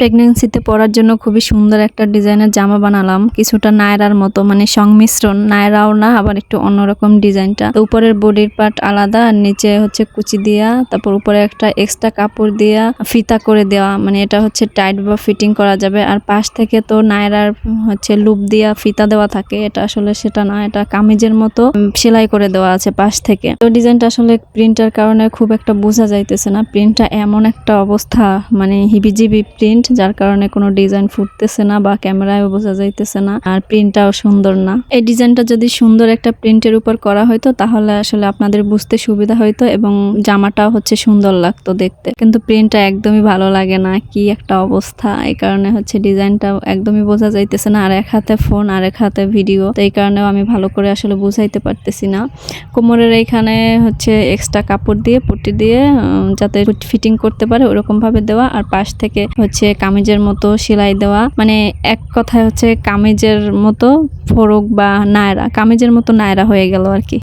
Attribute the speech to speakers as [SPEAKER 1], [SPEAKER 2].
[SPEAKER 1] প্রেগন্যান্সিতে পরার জন্য খুবই সুন্দর একটা ডিজাইনের জামা বানালাম, কিছুটা নায়রার মতো, মানে সংমিশ্রণ, নায়রাও না আবার একটু অন্যরকম ডিজাইনটা। তো উপরের বডির পার্ট আলাদা আর নিচে হচ্ছে কুচি দিয়া, তারপর উপরে একটা এক্সট্রা কাপড় দিয়া ফিতা করে দেওয়া, মানে এটা হচ্ছে টাইট বা ফিটিং করা যাবে। আর পাশ থেকে তো নায়রার হচ্ছে লুপ দিয়া ফিতা দেওয়া থাকে, এটা আসলে সেটা না, এটা কামিজের মতো সেলাই করে দেওয়া আছে পাশ থেকে। তো ডিজাইনটা আসলে প্রিন্টের কারণে খুব একটা বোঝা যাইতেছে না, প্রিন্টটা এমন একটা অবস্থা, মানে হিবিজিবি প্রিন্ট, যার কারণে কোনো ডিজাইন ফুটতেছে না বা ক্যামেরায় বোঝা যাইতেছে না, আর প্রিন্টটাও সুন্দর না। এই ডিজাইনটা যদি সুন্দর একটা প্রিন্টের উপর করা হয়তো তাহলে আসলে আপনাদের বুঝতে সুবিধা হইতো এবং জামাটাও হচ্ছে সুন্দর লাগতো দেখতে, কিন্তু প্রিন্টটা একদমই ভালো লাগে না, কি একটা অবস্থা। এই কারণে হচ্ছে ডিজাইনটা একদমই বোঝা যাইতেছে না, আর এক হাতে ফোন আর এক হাতে ভিডিও, তো এই কারণেও আমি ভালো করে আসলে বুঝাইতে পারতেছি না। কোমরের এইখানে হচ্ছে এক্সট্রা কাপড় দিয়ে পট্টি দিয়ে যাতে ফিটিং করতে পারে ওরকম ভাবে দেওয়া, আর পাশ থেকে হচ্ছে কামিজের মতো সেলাই দেওয়া, মানে এক কথায় হচ্ছে কামিজের মতো ফরক বা নায়রা, কামিজের মতো নায়রা হয়ে গেল আর কি।